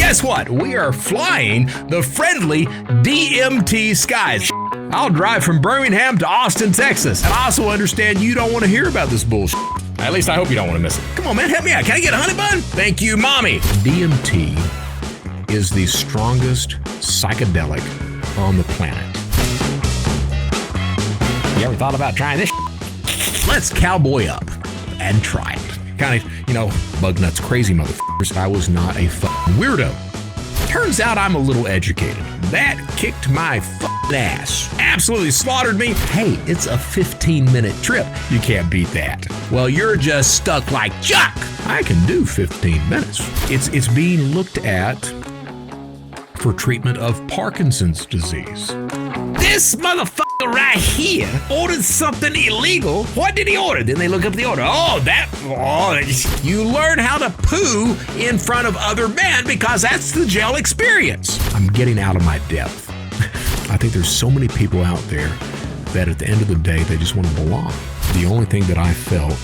Guess what? We are flying the friendly DMT skies. I'll drive from Birmingham to Austin, Texas. And I also understand you don't want to hear about this bullshit. At least I hope you don't want to miss it. Come on, man, help me out. Can I get a honey bun? Thank you, mommy. DMT is the strongest psychedelic on the planet. You ever thought about trying this? Let's cowboy up and try it. Kind of, bug nuts crazy motherfuckers. I was not a fucking weirdo. Turns out I'm a little educated. That kicked my fucking ass. Absolutely slaughtered me. Hey, it's a 15-minute trip. You can't beat that. Well, you're just stuck like Chuck. I can do 15 minutes. It's being looked at for treatment of Parkinson's disease. This motherfucker right here ordered something illegal. What did he order? Then they look up the order. You learn how to poo in front of other men because that's the jail experience. I'm getting out of my depth. I think there's so many people out there that at the end of the day, they just want to belong. The only thing that I felt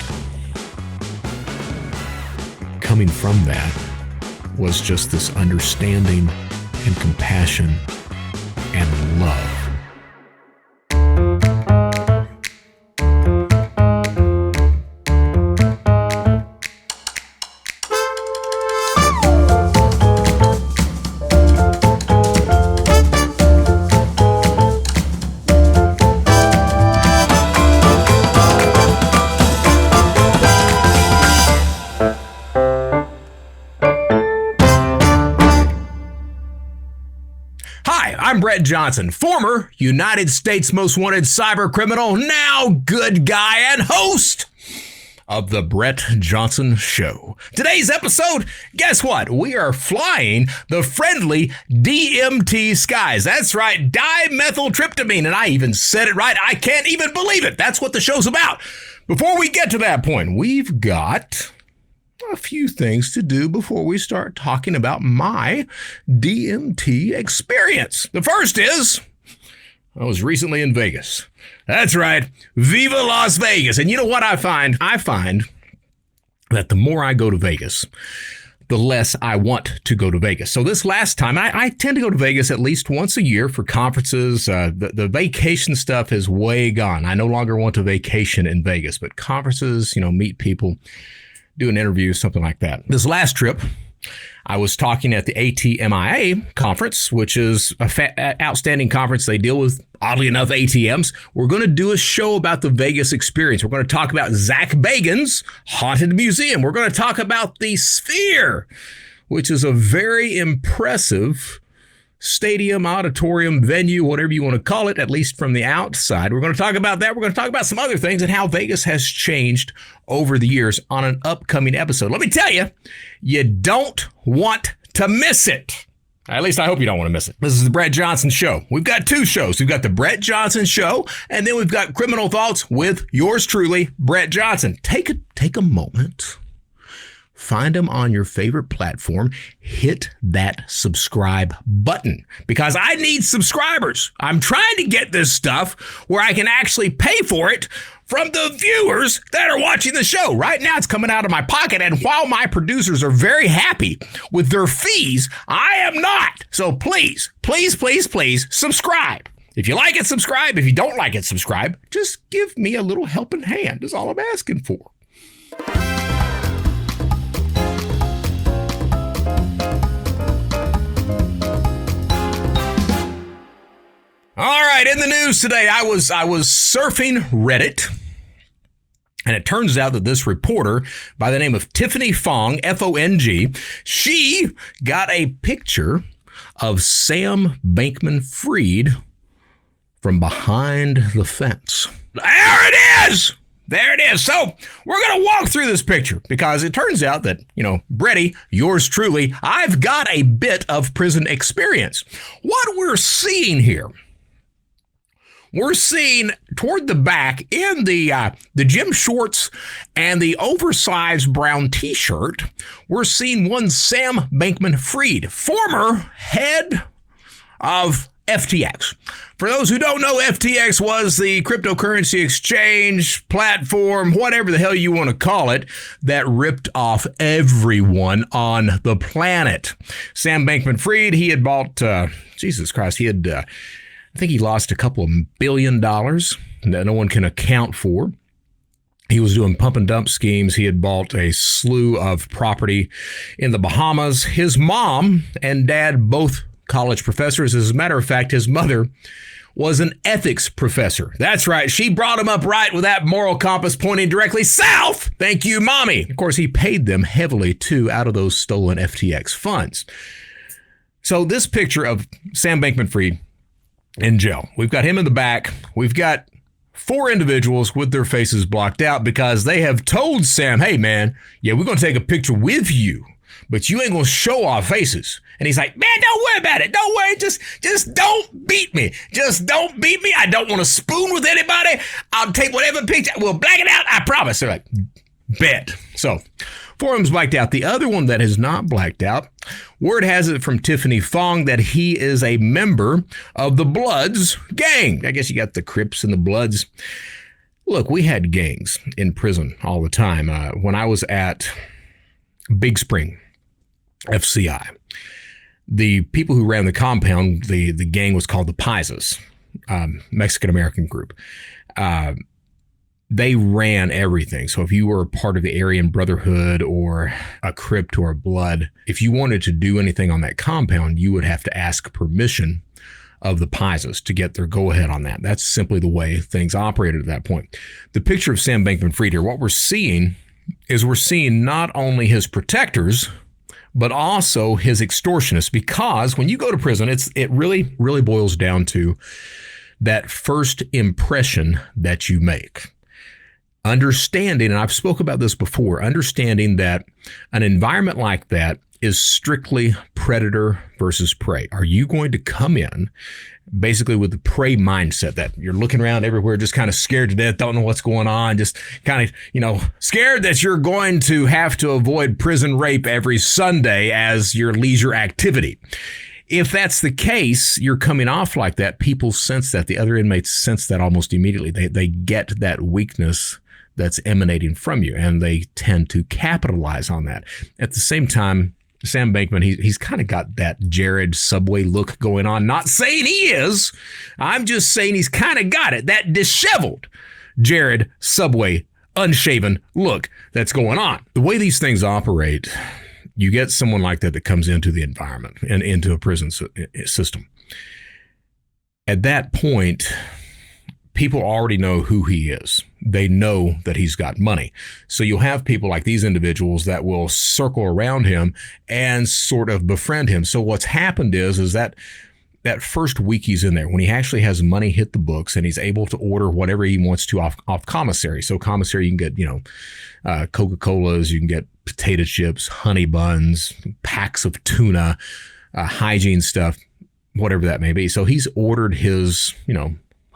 coming from that was just this understanding and compassion and love. I'm Brett Johnson, former United States Most Wanted Cybercriminal, now good guy and host of The Brett Johnson Show. Today's episode, guess what? We are flying the friendly DMT skies. That's right, dimethyltryptamine, and I even said it right. I can't even believe it. That's what the show's about. Before we get to that point, we've got a few things to do before we start talking about my DMT experience. The first is, I was recently in Vegas. That's right, Viva Las Vegas. And you know what I find? I find that the more I go to Vegas, the less I want to go to Vegas. So this last time, I tend to go to Vegas at least once a year for conferences. The vacation stuff is way gone. I no longer want to vacation in Vegas, but conferences, meet people, do an interview, something like that. This last trip, I was talking at the ATMIA conference, which is an outstanding conference. They deal with, oddly enough, ATMs. We're going to do a show about the Vegas experience. We're going to talk about Zach Bagans' Haunted Museum. We're going to talk about the Sphere, which is a very impressive stadium, auditorium, venue, whatever you want to call it, at least from the outside. We're going to talk about that. We're going to talk about some other things and how Vegas has changed over the years on an upcoming episode. Let me tell you, you don't want to miss it. At least I hope you don't want to miss it. This is the Brett Johnson Show. We've got two shows. We've got the Brett Johnson Show, and then we've got Criminal Thoughts with yours truly, Brett Johnson. Take a moment. Find them on your favorite platform. Hit that subscribe button because I need subscribers. I'm trying to get this stuff where I can actually pay for it from the viewers that are watching the show. Right now, it's coming out of my pocket, and while my producers are very happy with their fees, I am not. So please, please, please, please subscribe. If you like it, subscribe. If you don't like it, subscribe. Just give me a little helping hand is all I'm asking for. All right, in the news today, I was surfing Reddit, and it turns out that this reporter by the name of Tiffany Fong, F-O-N-G, she got a picture of Sam Bankman-Fried from behind the fence. There it is! There it is. So we're going to walk through this picture because it turns out that, Bretty, yours truly, I've got a bit of prison experience. What we're seeing here, we're seeing toward the back in the gym shorts and the oversized brown T-shirt, we're seeing one Sam Bankman-Fried, former head of FTX. For those who don't know, FTX was the cryptocurrency exchange platform, whatever the hell you want to call it, that ripped off everyone on the planet. Sam Bankman-Fried, he had bought, Jesus Christ, I think he lost a couple of $1 billion that no one can account for. He was doing pump and dump schemes. He had bought a slew of property in the Bahamas. His mom and dad, both college professors. As a matter of fact, his mother was an ethics professor. That's right. She brought him up right with that moral compass pointing directly south. Thank you, Mommy. Of course, he paid them heavily, too, out of those stolen FTX funds. So this picture of Sam Bankman-Fried in jail. We've got him in the back. We've got 4 individuals with their faces blocked out because they have told Sam, hey, man, yeah, we're going to take a picture with you, but you ain't going to show our faces. And he's like, man, don't worry about it. Don't worry. Just don't beat me. Just don't beat me. I don't want to spoon with anybody. I'll take whatever picture. We'll black it out. I promise. They're like, bet. So 4 of them's blacked out. The other one that is not blacked out, word has it from Tiffany Fong that he is a member of the Bloods gang. I guess you got the Crips and the Bloods. Look, we had gangs in prison all the time. When I was at Big Spring, FCI, the people who ran the compound, the gang was called the Paisas, Mexican-American group. They ran everything. So if you were a part of the Aryan Brotherhood or a Crip or a Blood, if you wanted to do anything on that compound, you would have to ask permission of the Paisas to get their go-ahead on that. That's simply the way things operated at that point. The picture of Sam Bankman-Fried here, what we're seeing not only his protectors, but also his extortionists, because when you go to prison, it really, really boils down to that first impression that you make. Understanding, and I've spoke about this before, understanding that an environment like that is strictly predator versus prey. Are you going to come in basically with the prey mindset that you're looking around everywhere, just kind of scared to death, don't know what's going on, just kind of, scared that you're going to have to avoid prison rape every Sunday as your leisure activity? If that's the case, you're coming off like that. People sense that. The other inmates sense that almost immediately. They get that weakness that's emanating from you, and they tend to capitalize on that. At the same time, Sam Bankman, he's kind of got that Jared Subway look going on. Not saying he is. I'm just saying he's kind of got it. That disheveled Jared Subway, unshaven look that's going on. The way these things operate, you get someone like that comes into the environment and into a prison system. At that point, people already know who he is. They know that he's got money. So you'll have people like these individuals that will circle around him and sort of befriend him. So what's happened is that first week he's in there, when he actually has money hit the books and he's able to order whatever he wants to off commissary. So commissary, you can get, Coca-Colas, you can get potato chips, honey buns, packs of tuna, hygiene stuff, whatever that may be. So he's ordered his,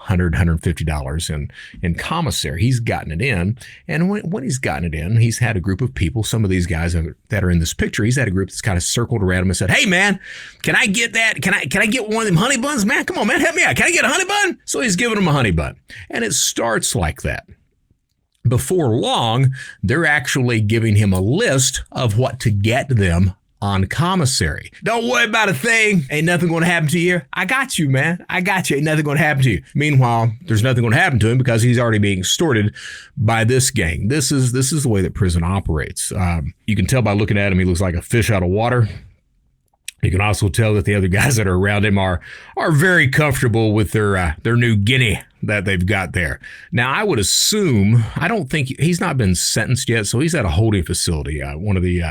$100, $150 in commissary. He's gotten it in. And when he's gotten it in, he's had a group of people, some of these guys that are in this picture, he's had a group that's kind of circled around him and said, hey, man, can I get that? Can I get one of them honey buns, man? Come on, man, help me out. Can I get a honey bun? So he's giving them a honey bun. And it starts like that. Before long, they're actually giving him a list of what to get them on commissary. Don't worry about a thing. Ain't nothing going to happen to you. I got you, man. I got you. Ain't nothing going to happen to you. Meanwhile, there's nothing going to happen to him because he's already being extorted by this gang. This is the way that prison operates. You can tell by looking at him, he looks like a fish out of water. You can also tell that the other guys that are around him are very comfortable with their new guinea that they've got there. Now, I would assume, I don't think he's not been sentenced yet, so he's at a holding facility, one of the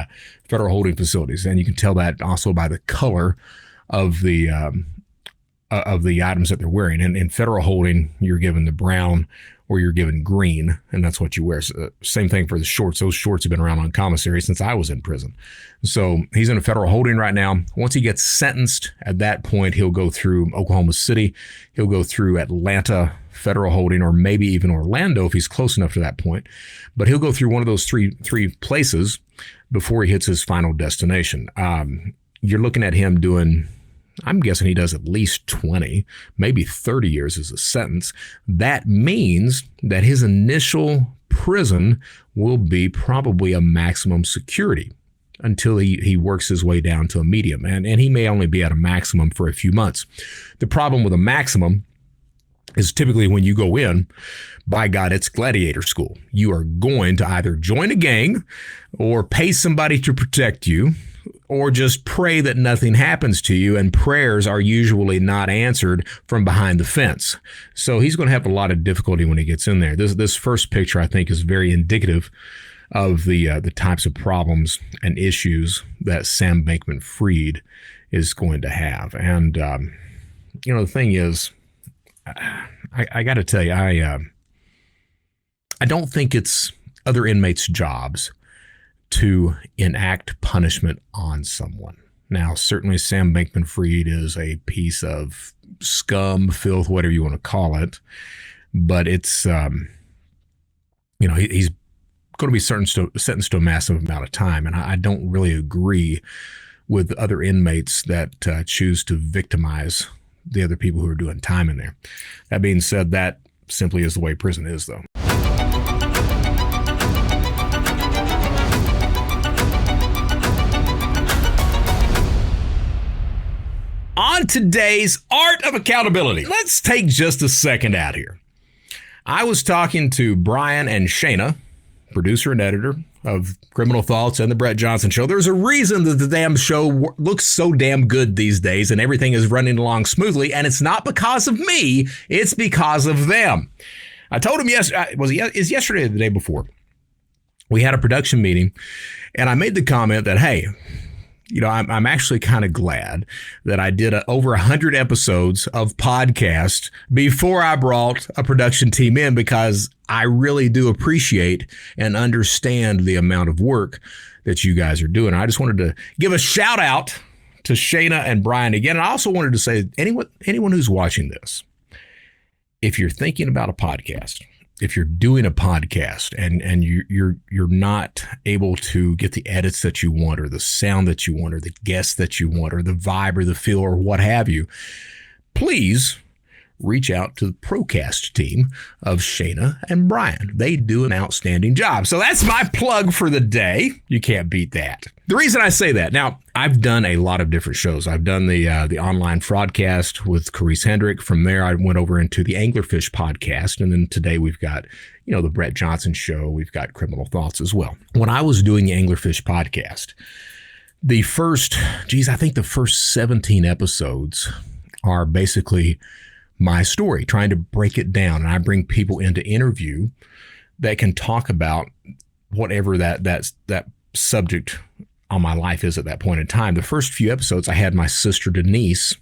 federal holding facilities, and you can tell that also by the color of the items that they're wearing. And in federal holding, you're given the brown or you're given green, and that's what you wear. So, same thing for the shorts. Those shorts have been around on commissary since I was in prison. So he's in a federal holding right now. Once he gets sentenced, at that point, he'll go through Oklahoma City. He'll go through Atlanta federal holding, or maybe even Orlando if he's close enough to that point. But he'll go through one of those three places before he hits his final destination. You're looking at him doing I'm guessing he does at least 20, maybe 30 years as a sentence. That means that his initial prison will be probably a maximum security until he works his way down to a medium. And he may only be at a maximum for a few months. The problem with a maximum is typically when you go in, by God, it's gladiator school. You are going to either join a gang or pay somebody to protect you, or just pray that nothing happens to you, and prayers are usually not answered from behind the fence. So he's going to have a lot of difficulty when he gets in there. This first picture, I think, is very indicative of the types of problems and issues that Sam Bankman-Fried is going to have. And, the thing is, I got to tell you, I don't think it's other inmates' jobs to enact punishment on someone. Now, certainly Sam Bankman-Fried is a piece of scum, filth, whatever you want to call it, but it's, he's going to be sentenced to a massive amount of time, and I don't really agree with other inmates that choose to victimize the other people who are doing time in there. That being said, that simply is the way prison is, though. On today's Art of Accountability, let's take just a second out here. I was talking to Brian and Shayna, producer and editor of Criminal Thoughts and The Brett Johnson Show. There's a reason that the damn show looks so damn good these days and everything is running along smoothly, and it's not because of me, it's because of them. I told them yesterday, is yesterday or the day before, we had a production meeting, and I made the comment that, hey, I'm actually kind of glad that I did over 100 episodes of podcast before I brought a production team in, because I really do appreciate and understand the amount of work that you guys are doing. I just wanted to give a shout out to Shayna and Brian again. And I also wanted to say, anyone who's watching this, if you're thinking about a podcast, if you're doing a podcast and you're not able to get the edits that you want, or the sound that you want, or the guests that you want, or the vibe or the feel or what have you, please reach out to the Procast team of Shayna and Brian. They do an outstanding job. So that's my plug for the day. You can't beat that. The reason I say that, now, I've done a lot of different shows. I've done the online fraudcast with Carice Hendrick. From there, I went over into the Anglerfish podcast. And then today we've got, the Brett Johnson Show. We've got Criminal Thoughts as well. When I was doing the Anglerfish podcast, the first 17 episodes are basically my story, trying to break it down. And I bring people in to interview that can talk about whatever that subject on my life is at that point in time. The first few episodes, I had my sister Denise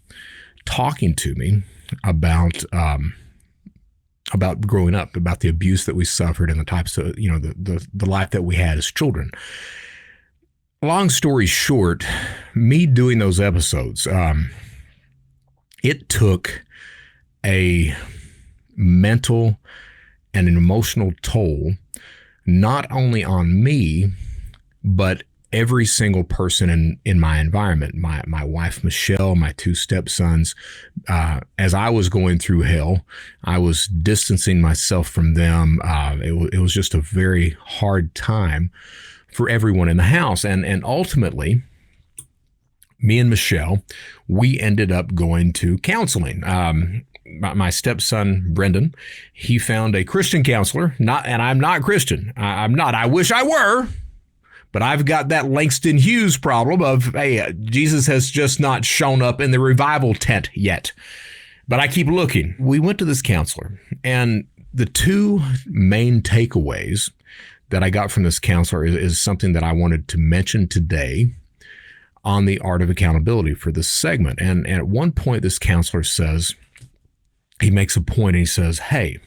talking to me about growing up, about the abuse that we suffered and the types of, the life that we had as children. Long story short, me doing those episodes, it took a mental and an emotional toll, not only on me, but every single person in my environment, my wife, Michele, my two stepsons. As I was going through hell, I was distancing myself from them. It was just a very hard time for everyone in the house. And ultimately, me and Michele, we ended up going to counseling. My stepson, Brendan, he found a Christian counselor, and I'm not Christian. I'm not. I wish I were. But I've got that Langston Hughes problem of, hey, Jesus has just not shown up in the revival tent yet. But I keep looking. We went to this counselor, and the two main takeaways that I got from this counselor is something that I wanted to mention today on the Art of Accountability for this segment. And at one point, this counselor says, he makes a point, and he says, hey,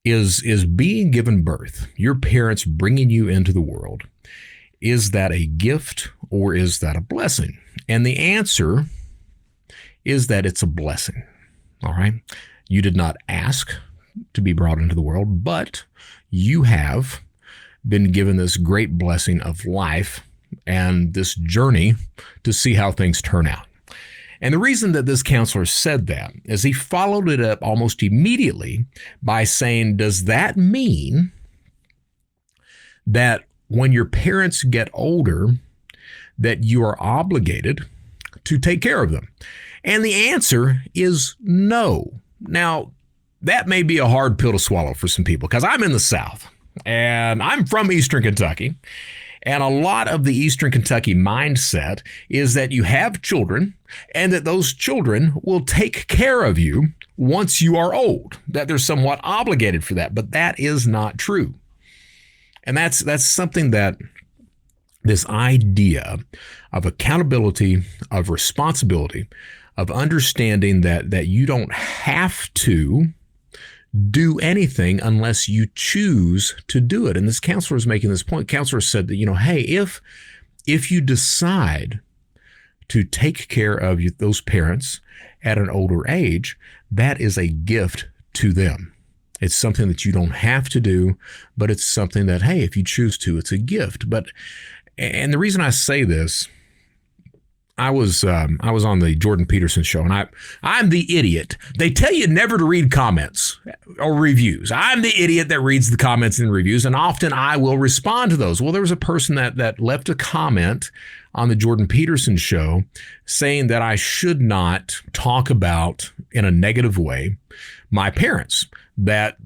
is being given birth, your parents bringing you into the world, is that a gift or is that a blessing? And the answer is that it's a blessing. All right. You did not ask to be brought into the world, but you have been given this great blessing of life and this journey to see how things turn out. And the reason that this counselor said that is he followed it up almost immediately by saying, does that mean that when your parents get older, that you are obligated to take care of them? And the answer is no. Now, that may be a hard pill to swallow for some people because I'm in the South and I'm from Eastern Kentucky. And a lot of the Eastern Kentucky mindset is that you have children and that those children will take care of you once you are old, that they're somewhat obligated for that. But that is not true. And that's something that this idea of accountability, of responsibility, of understanding that you don't have to do anything unless you choose to do it. And this counselor is making this point. Counselor said that, hey, if you decide to take care of those parents at an older age, that is a gift to them. It's something that you don't have to do, but it's something that, hey, if you choose to, it's a gift. And the reason I say this, I was on the Jordan Peterson show, and I'm the idiot. They tell you never to read comments or reviews. I'm the idiot that reads the comments and reviews, and often I will respond to those. Well, there was a person that left a comment on the Jordan Peterson show saying that I should not talk about in a negative way my parents, that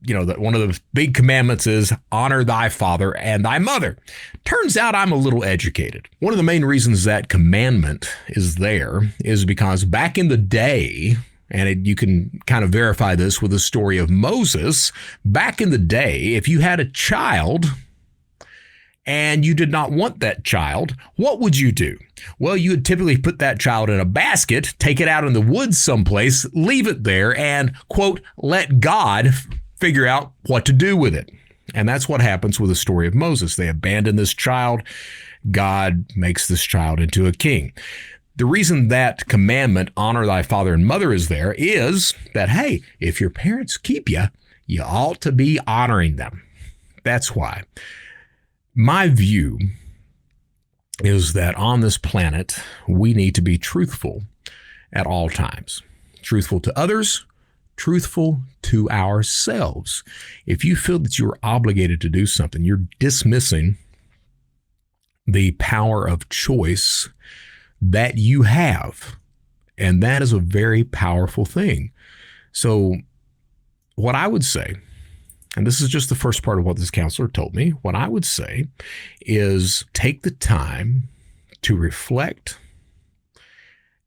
one of the big commandments is honor thy father and thy mother. Turns out I'm a little educated. One of the main reasons that commandment is there is because back in the day, and you can kind of verify this with the story of Moses, back in the day, if you had a child and you did not want that child, what would you do? Well, you would typically put that child in a basket, take it out in the woods someplace, leave it there, and, quote, let God figure out what to do with it. And that's what happens with the story of Moses. They abandon this child. God makes this child into a king. The reason that commandment, honor thy father and mother, is there is that, hey, if your parents keep you, you ought to be honoring them. That's why. My view is that on this planet, we need to be truthful at all times. Truthful to others, truthful to ourselves. If you feel that you're obligated to do something, you're dismissing the power of choice that you have. And that is a very powerful thing. So what I would say, and this is just the first part of what this counselor told me, what I would say is take the time to reflect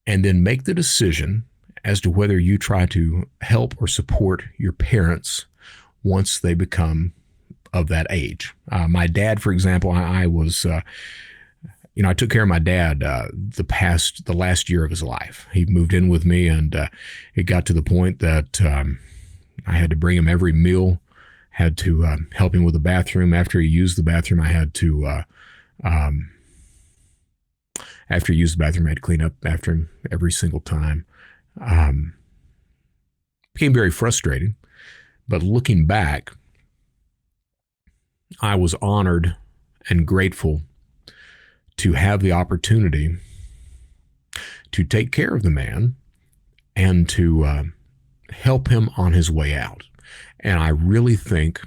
and then make the decision as to whether you try to help or support your parents once they become of that age. My dad, for example, I took care of my dad the last year of his life. He moved in with me, and it got to the point that I had to bring him every meal, had to help him with the bathroom. After he used the bathroom, I had to clean up after him every single time. Became very frustrating, but looking back, I was honored and grateful to have the opportunity to take care of the man and to help him on his way out. And I really think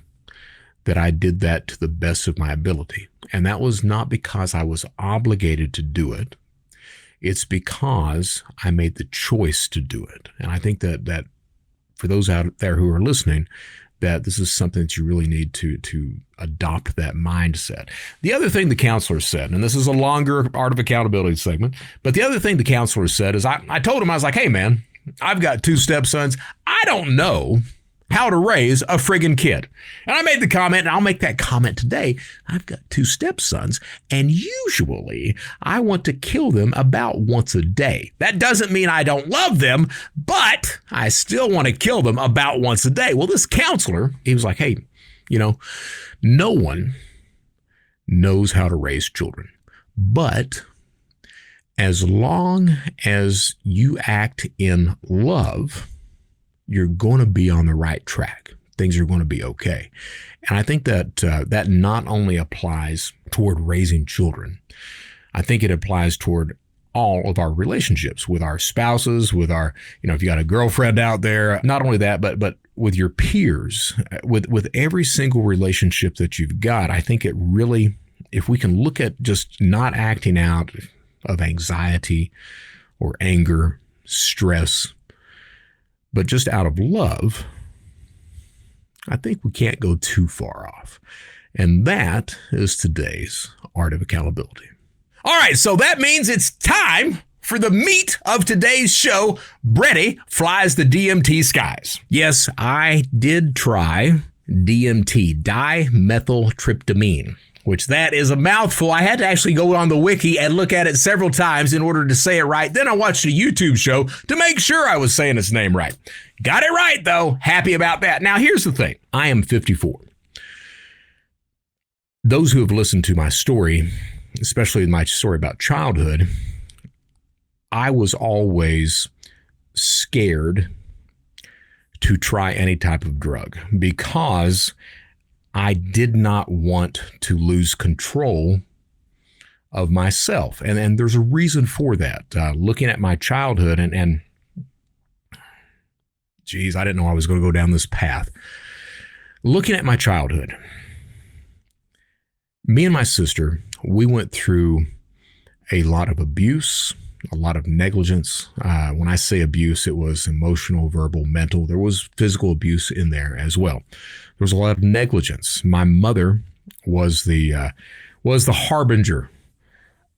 that I did that to the best of my ability. And that was not because I was obligated to do it. It's because I made the choice to do it. And I think that for those out there who are listening, that this is something that you really need to adopt that mindset. The other thing the counselor said, and this is a longer Art of Accountability segment, but the other thing the counselor said is I told him, I was like, hey, man, I've got 2 stepsons. I don't know how to raise a friggin' kid. And I made the comment, and I'll make that comment today. I've got 2 stepsons, and usually I want to kill them about once a day. That doesn't mean I don't love them, but I still want to kill them about once a day. Well, this counselor, he was like, hey, no one knows how to raise children, but as long as you act in love, you're going to be on the right track. Things are going to be okay. And I think that that not only applies toward raising children, I think it applies toward all of our relationships with our spouses, with our, if you got a girlfriend out there, not only that, but with your peers, with every single relationship that you've got. I think it really, if we can look at just not acting out of anxiety or anger, stress, but just out of love, I think we can't go too far off. And that is today's Art of Accountability. All right, so that means it's time for the meat of today's show. Brady flies the DMT skies. Yes, I did try DMT, dimethyltryptamine, which that is a mouthful. I had to actually go on the wiki and look at it several times in order to say it right. Then I watched a YouTube show to make sure I was saying its name right. Got it right, though. Happy about that. Now, here's the thing. I am 54. Those who have listened to my story, especially my story about childhood, I was always scared to try any type of drug because I did not want to lose control of myself. And there's a reason for that. Looking at my childhood and geez, I didn't know I was going to go down this path. Looking at my childhood, me and my sister, we went through a lot of abuse, a lot of negligence. When I say abuse, it was emotional, verbal, mental. There was physical abuse in there as well. There was a lot of negligence. My mother was the harbinger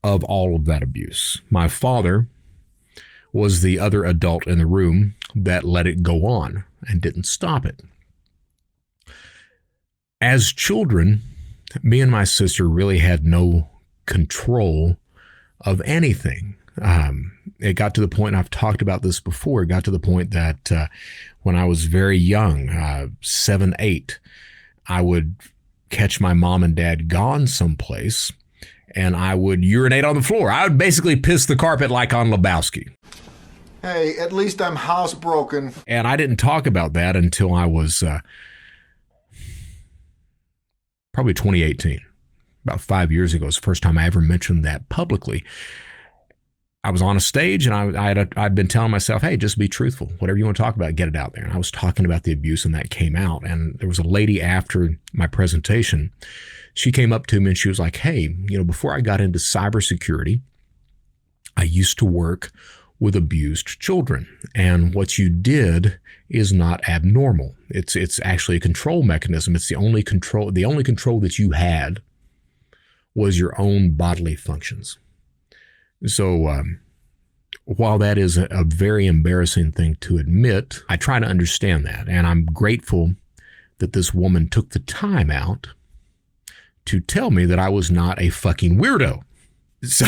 of all of that abuse. My father was the other adult in the room that let it go on and didn't stop it. As children, me and my sister really had no control of anything. It got to the point, and I've talked about this before, it got to the point that when I was very young, 7, 8, I would catch my mom and dad gone someplace, and I would urinate on the floor. I would basically piss the carpet like on Lebowski. Hey, at least I'm housebroken. And I didn't talk about that until I was probably 2018. About 5 years ago was the first time I ever mentioned that publicly. I was on a stage and I'd been telling myself, hey, just be truthful. Whatever you want to talk about, get it out there. And I was talking about the abuse and that came out. And there was a lady after my presentation. She came up to me and she was like, hey, before I got into cybersecurity, I used to work with abused children. And what you did is not abnormal. It's actually a control mechanism. It's the only control that you had was your own bodily functions. So while that is a very embarrassing thing to admit, I try to understand that. And I'm grateful that this woman took the time out to tell me that I was not a fucking weirdo. So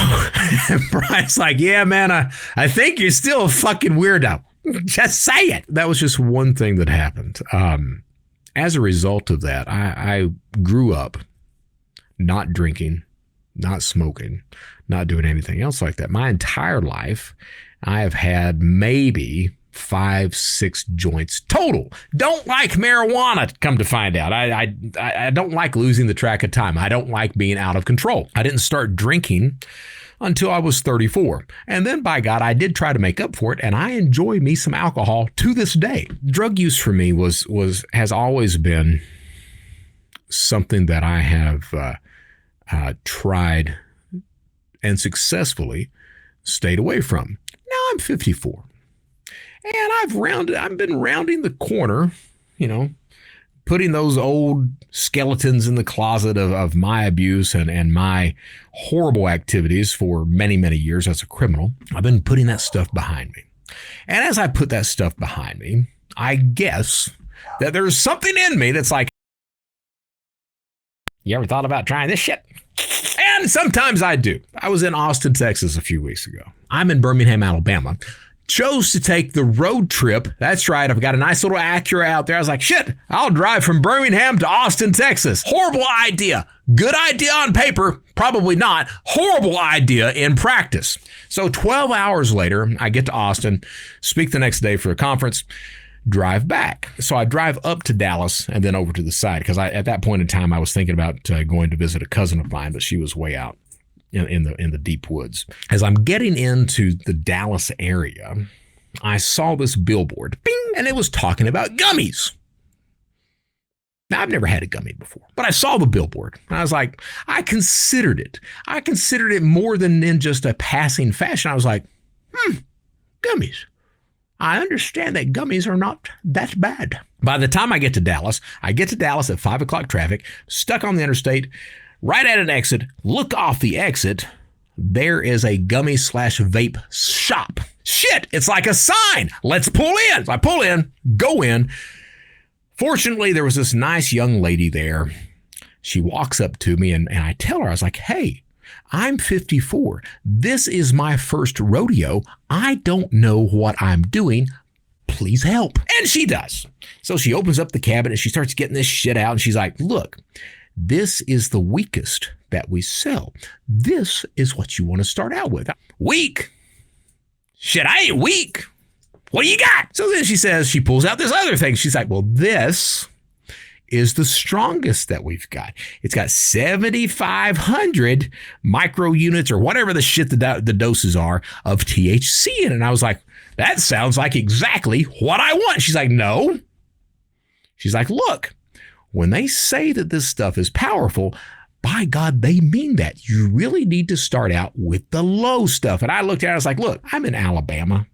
Brian's like, yeah, man, I think you're still a fucking weirdo. Just say it. That was just one thing that happened. As a result of that, I grew up not drinking, not smoking, not doing anything else like that. My entire life, I have had maybe 5, 6 joints total. Don't like marijuana, come to find out. I don't like losing the track of time. I don't like being out of control. I didn't start drinking until I was 34. And then, by God, I did try to make up for it, and I enjoy me some alcohol to this day. Drug use for me has always been something that I have tried and successfully stayed away from. Now I'm 54. And I've been rounding the corner, putting those old skeletons in the closet of my abuse and my horrible activities for many, many years as a criminal. I've been putting that stuff behind me. And as I put that stuff behind me, I guess that there's something in me that's like, you ever thought about trying this shit? And sometimes I do. I was in Austin, Texas a few weeks ago. I'm in Birmingham, Alabama. Chose to take the road trip. That's right. I've got a nice little Acura out there. I was like, shit, I'll drive from Birmingham to Austin, Texas. Horrible idea. Good idea on paper. Probably not. Horrible idea in practice. So 12 hours later, I get to Austin, speak the next day for a conference, drive back. So I drive up to Dallas and then over to the side because at that point in time, I was thinking about going to visit a cousin of mine, but she was way out in the deep woods. As I'm getting into the Dallas area, I saw this billboard, bing, and it was talking about gummies. Now, I've never had a gummy before, but I saw the billboard and I was like, I considered it. I considered it more than in just a passing fashion. I was like, gummies. I understand that gummies are not that bad. By the time I get to Dallas at 5 o'clock traffic, stuck on the interstate, right at an exit, look off the exit, there is a gummy/vape shop. Shit, it's like a sign. Let's pull in. So I pull in, go in. Fortunately, there was this nice young lady there. She walks up to me and I tell her, I was like, hey, I'm 54. This is my first rodeo. I don't know what I'm doing. Please help. And she does. So she opens up the cabinet and she starts getting this shit out. And she's like, look, this is the weakest that we sell. This is what you want to start out with. Weak? Shit, I ain't weak. What do you got? So then she pulls out this other thing. She's like, well, this is the strongest that we've got. It's got 7,500 micro units or whatever the shit the doses are of THC in it. And I was like, that sounds like exactly what I want. She's like, no. She's like, look, when they say that this stuff is powerful, by God, they mean that. You really need to start out with the low stuff. And I looked at it, I was like, look, I'm in Alabama.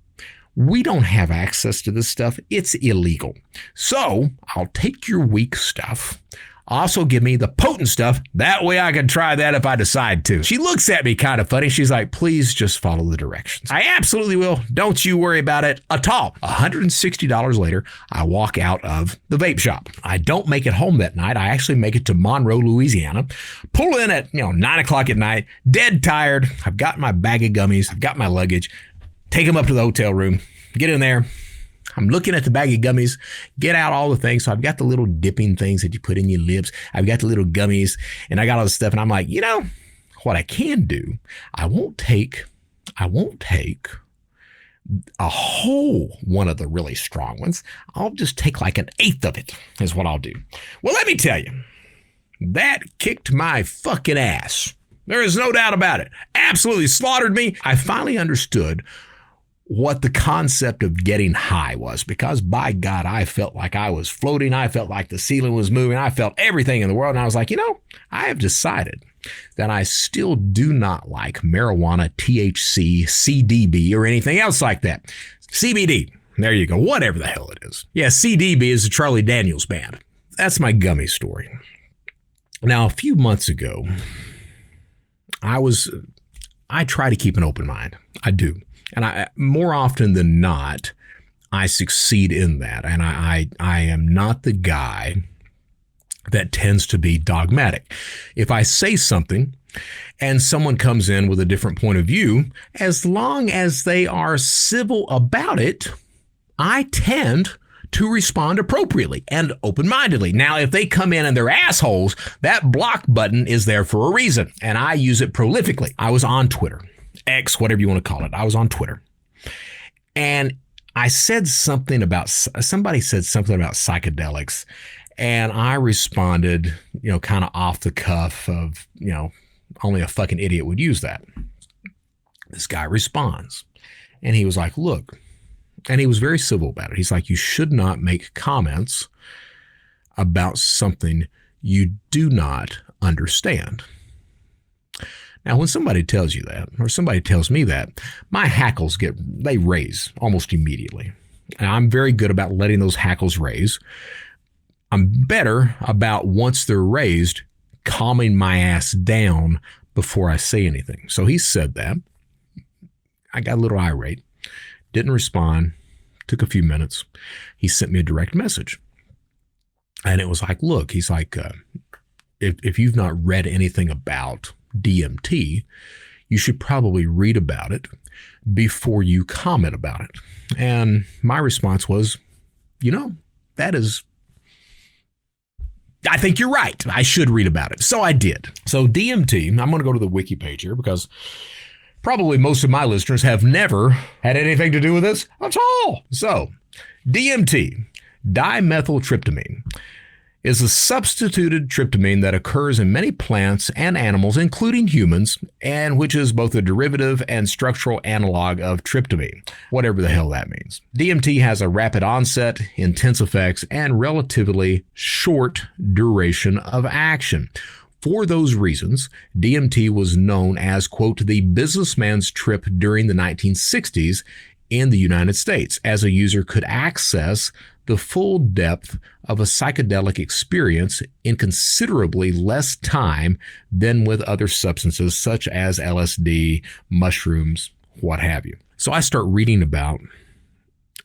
We don't have access to this stuff. It's illegal. So I'll take your weak stuff. Also give me the potent stuff. That way I can try that if I decide to. She looks at me kind of funny. She's like, please just follow the directions. I absolutely will. Don't you worry about it at all. $160 later, I walk out of the vape shop. I don't make it home that night. I actually make it to Monroe, Louisiana. Pull in at 9 o'clock at night, dead tired. I've got my bag of gummies. I've got my luggage. Take them up to the hotel room. Get in there. I'm looking at the bag of gummies, get out all the things. So I've got the little dipping things that you put in your lips. I've got the little gummies and I got all this stuff. And I'm like, what I can do, I won't take a whole one of the really strong ones. I'll just take like an eighth of it is what I'll do. Well, let me tell you, that kicked my fucking ass. There is no doubt about it. Absolutely slaughtered me. I finally understood what the concept of getting high was, because by God, I felt like I was floating. I felt like the ceiling was moving. I felt everything in the world. And I was like, I have decided that I still do not like marijuana, THC, CDB, or anything else like that. CBD. There you go. Whatever the hell it is. Yeah, CDB is the Charlie Daniels band. That's my gummy story. Now, a few months ago, I try to keep an open mind. I do. And I, more often than not, I succeed in that. And I am not the guy that tends to be dogmatic. If I say something and someone comes in with a different point of view, as long as they are civil about it, I tend to respond appropriately and open-mindedly. Now, if they come in and they're assholes, that block button is there for a reason, and I use it prolifically. I was on Twitter. X, whatever you want to call it. I was on Twitter and I said something about, somebody said something about psychedelics, and I responded, kind of off the cuff of, only a fucking idiot would use that. This guy responds and he was like, look, and he was very civil about it. He's like, you should not make comments about something you do not understand. Now, when somebody tells you that, or somebody tells me that, my hackles they raise almost immediately. And I'm very good about letting those hackles raise. I'm better about, once they're raised, calming my ass down before I say anything. So he said that. I got a little irate, didn't respond, took a few minutes. He sent me a direct message. And it was like, look, he's like, if you've not read anything about DMT, you should probably read about it before you comment about it. And my response was, I think you're right. I should read about it. So I did. So DMT, I'm going to go to the wiki page here because probably most of my listeners have never had anything to do with this at all. So DMT, dimethyltryptamine. is a substituted tryptamine that occurs in many plants and animals, including humans, and which is both a derivative and structural analog of tryptamine, whatever the hell that means. DMT has a rapid onset, intense effects, and relatively short duration of action. For those reasons, DMT was known as, quote, the businessman's trip during the 1960s in the United States, as a user could access the full depth of a psychedelic experience in considerably less time than with other substances such as LSD, mushrooms, what have you. So I start reading about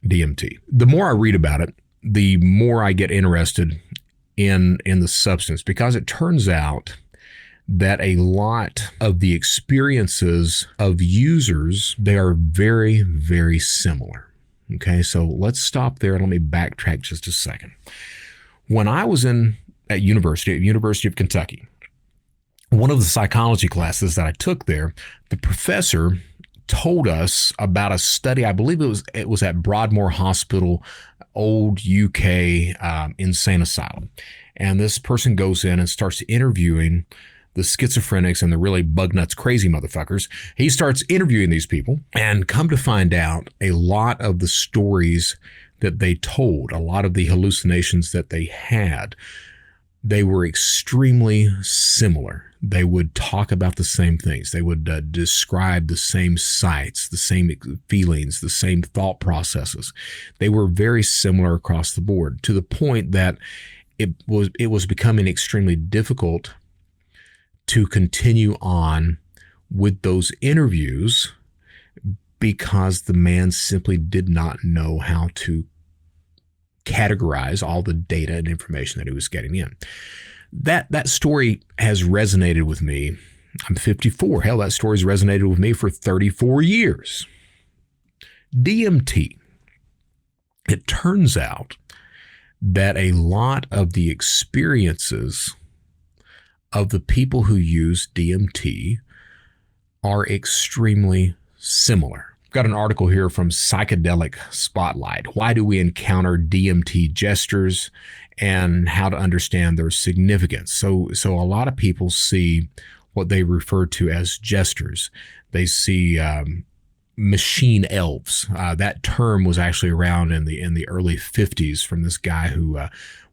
DMT. The more I read about it, the more I get interested in the substance, because it turns out that a lot of the experiences of users, they are very, very similar. Okay, so let's stop there and let me backtrack just a second. When I was at University of Kentucky, one of the psychology classes that I took there, the professor told us about a study. I believe it was at Broadmoor Hospital, old UK insane asylum. And this person goes in and starts interviewing the schizophrenics and the really bug nuts crazy motherfuckers. He starts interviewing these people, and come to find out, a lot of the stories that they told, a lot of the hallucinations that they had, they were extremely similar. They would talk about the same things. They would describe the same sights, the same feelings, the same thought processes. They were very similar across the board, to the point that it was becoming extremely difficult to continue on with those interviews, because the man simply did not know how to categorize all the data and information that he was getting in. That story has resonated with me. I'm 54. Hell, that story's resonated with me for 34 years. DMT. It turns out that a lot of the experiences of the people who use DMT are extremely similar. I've got an article here from Psychedelic Spotlight. Why do we encounter DMT gestures and how to understand their significance? So a lot of people see what they refer to as gestures. They see machine elves. That term was actually around in the early 50s from this guy who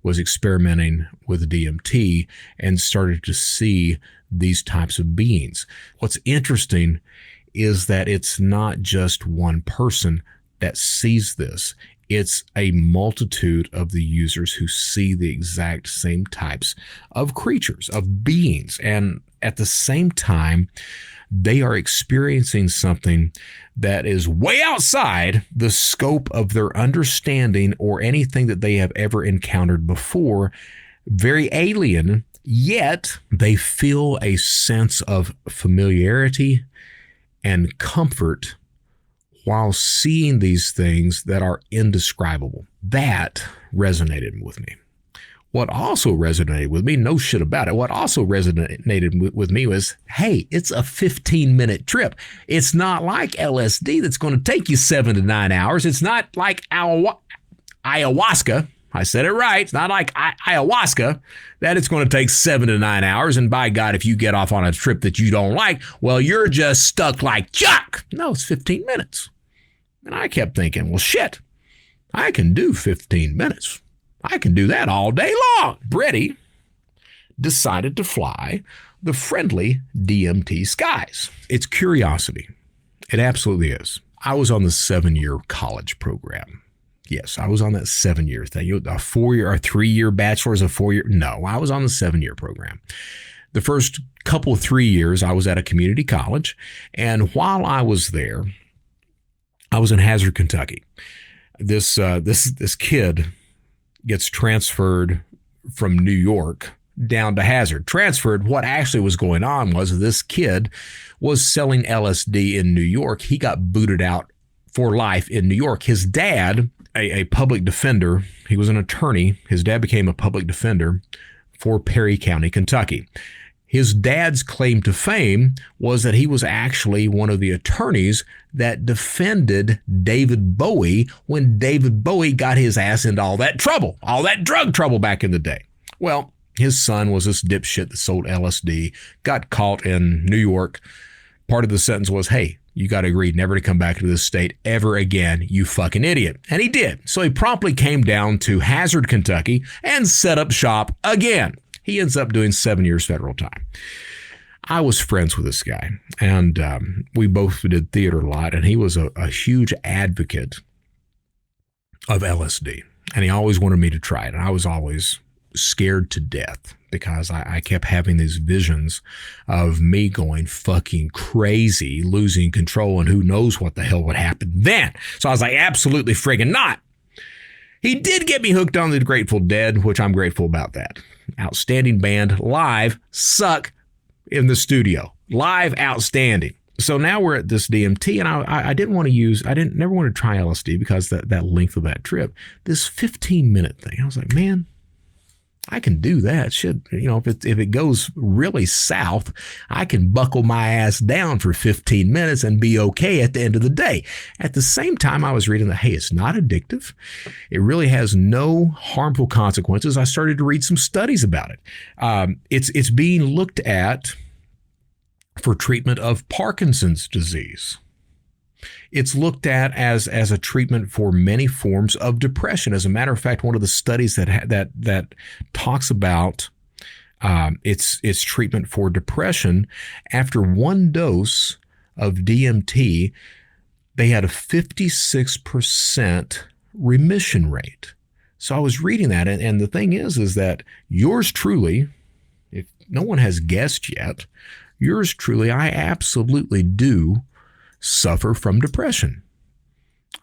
was experimenting with DMT and started to see these types of beings. What's interesting is that it's not just one person that sees this. It's a multitude of the users who see the exact same types of creatures, of beings. And at the same time, they are experiencing something that is way outside the scope of their understanding or anything that they have ever encountered before. Very alien, yet they feel a sense of familiarity and comfort while seeing these things that are indescribable. That resonated with me. What also resonated with me, no shit about it, what also resonated with me was, hey, it's a 15-minute trip. It's not like LSD that's going to take you 7 to 9 hours. It's not like ayahuasca. I said it right. It's not like ayahuasca that it's going to take 7 to 9 hours. And by God, if you get off on a trip that you don't like, well, you're just stuck like Chuck. No, it's 15 minutes. And I kept thinking, well, shit, I can do 15 minutes. I can do that all day long. Brady decided to fly the friendly DMT skies. It's curiosity. It absolutely is. I was on the 7-year college program. Yes, I was on that 7-year thing. A 4-year or 3-year bachelor's, a 4-year. No, I was on the 7-year program. The first couple of 3 years, I was at a community college. And while I was there, I was in Hazard, Kentucky. This kid gets transferred from New York down to Hazard. Transferred, what actually was going on was this kid was selling LSD in New York. He got booted out for life in New York. His dad, a public defender, he was an attorney. His dad became a public defender for Perry County, Kentucky. His dad's claim to fame was that he was actually one of the attorneys that defended David Bowie when David Bowie got his ass into all that trouble, all that drug trouble back in the day. Well, his son was this dipshit that sold LSD, got caught in New York. Part of the sentence was, hey, you got to agree never to come back to this state ever again, you fucking idiot. And he did. So he promptly came down to Hazard, Kentucky and set up shop again. He ends up doing 7 years federal time. I was friends with this guy, and we both did theater a lot, and he was a huge advocate of LSD. And he always wanted me to try it. And I was always scared to death because I kept having these visions of me going fucking crazy, losing control, and who knows what the hell would happen then. So I was like, absolutely friggin' not. He did get me hooked on the Grateful Dead, which I'm grateful about that. Outstanding band, live, suck in the studio. Live, outstanding. So now we're at this DMT, and I never want to try LSD because that length of that trip, this 15-minute thing. I was like, man, I can do that. Shit, if it goes really south, I can buckle my ass down for 15 minutes and be okay at the end of the day. At the same time, I was reading that, hey, it's not addictive. It really has no harmful consequences. I started to read some studies about it. It's being looked at for treatment of Parkinson's disease. It's looked at as a treatment for many forms of depression. As a matter of fact, one of the studies that talks about its treatment for depression, after one dose of DMT, they had a 56% remission rate. So I was reading that, and the thing is that yours truly, if no one has guessed yet, yours truly, I absolutely do suffer from depression.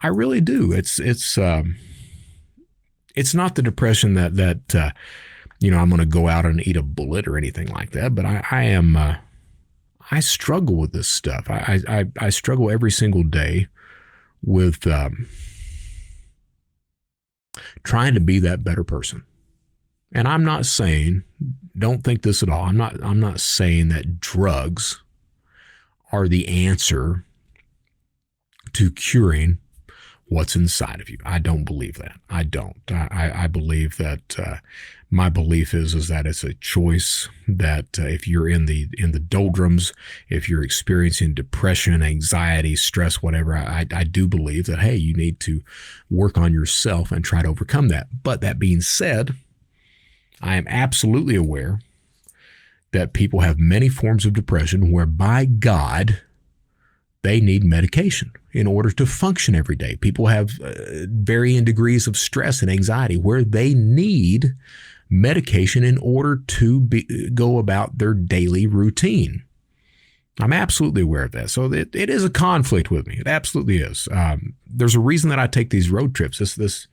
I really do. It's not the depression that I'm going to go out and eat a bullet or anything like that. But I struggle with this stuff. I struggle every single day with trying to be that better person. And I'm not saying, don't think this at all. I'm not saying that drugs are the answer to curing what's inside of you. I don't believe that. I don't. I believe that my belief is that it's a choice that if you're in the doldrums, if you're experiencing depression, anxiety, stress, whatever, I do believe that, hey, you need to work on yourself and try to overcome that. But that being said, I am absolutely aware that people have many forms of depression where, by God, they need medication in order to function every day. People have varying degrees of stress and anxiety where they need medication in order to go about their daily routine. I'm absolutely aware of that. So it is a conflict with me. It absolutely is. There's a reason that I take these road trips. This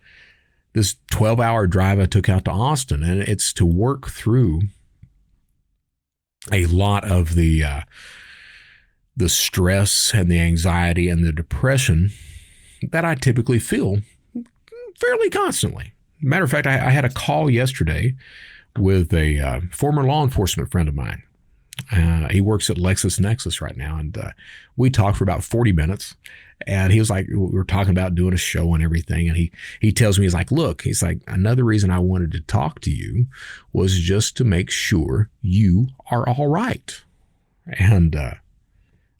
12-hour drive I took out to Austin, and it's to work through a lot of the stress and the anxiety and the depression that I typically feel fairly constantly. Matter of fact, I had a call yesterday with a former law enforcement friend of mine. He works at LexisNexis right now, and we talked for about 40 minutes. And he was like, we were talking about doing a show and everything. And he tells me, he's like, look, he's like, another reason I wanted to talk to you was just to make sure you are all right. And I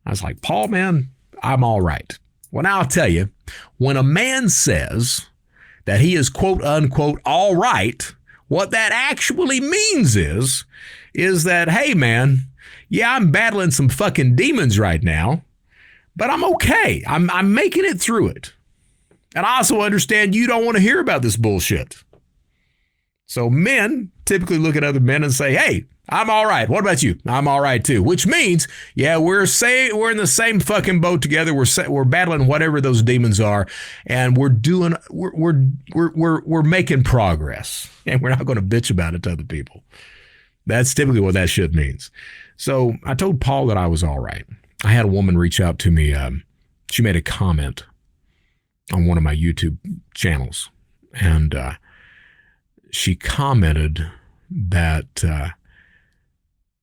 was like, Paul, man, I'm all right. Well, now I'll tell you, when a man says that he is quote unquote all right, what that actually means is that, hey, man, yeah, I'm battling some fucking demons right now, but I'm okay. I'm making it through it. And I also understand you don't want to hear about this bullshit. So men typically look at other men and say, hey, I'm all right. What about you? I'm all right too. Which means, yeah, we're in the same fucking boat together. We're battling whatever those demons are, and we're making progress. And we're not going to bitch about it to other people. That's typically what that shit means. So I told Paul that I was all right. I had a woman reach out to me. She made a comment on one of my YouTube channels, and she commented that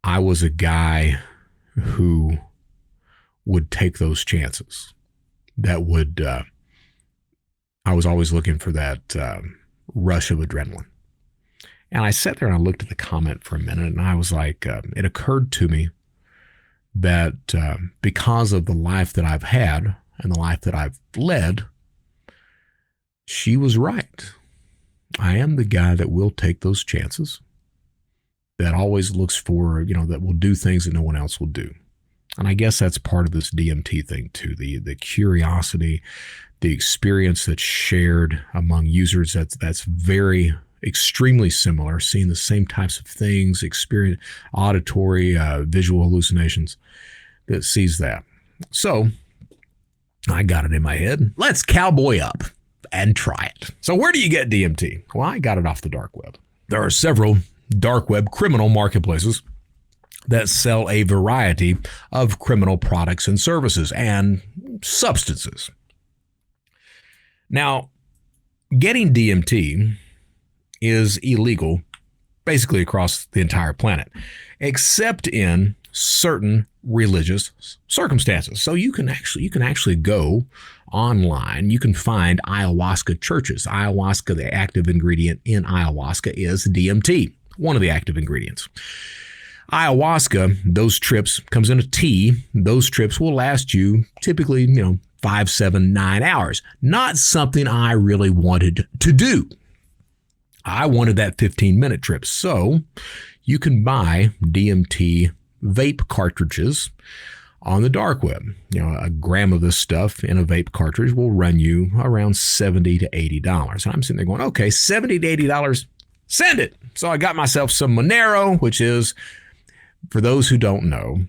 I was a guy who would take those chances. That would, I was always looking for that rush of adrenaline. And I sat there and I looked at the comment for a minute, and I was like, it occurred to me that because of the life that I've had and the life that I've led, she was right. I am the guy that will take those chances, that always looks for, that will do things that no one else will do. And I guess that's part of this DMT thing too, the curiosity, the experience that's shared among users that's very extremely similar, seeing the same types of things, experience auditory, visual hallucinations, that sees that. So I got it in my head. Let's cowboy up and try it. So where do you get DMT? Well, I got it off the dark web. There are several dark web criminal marketplaces that sell a variety of criminal products and services and substances. Now, getting DMT is illegal basically across the entire planet, except in certain religious circumstances. So you can actually go online. You can find ayahuasca churches. Ayahuasca, the active ingredient in ayahuasca is DMT, one of the active ingredients. Ayahuasca, those trips comes in a tea. Those trips will last you typically, 5, 7, 9 hours. Not something I really wanted to do. I wanted that 15-minute trip. So you can buy DMT vape cartridges on the dark web. A gram of this stuff in a vape cartridge will run you around $70 to $80. And I'm sitting there going, okay, $70 to $80, send it. So I got myself some Monero, which is, for those who don't know,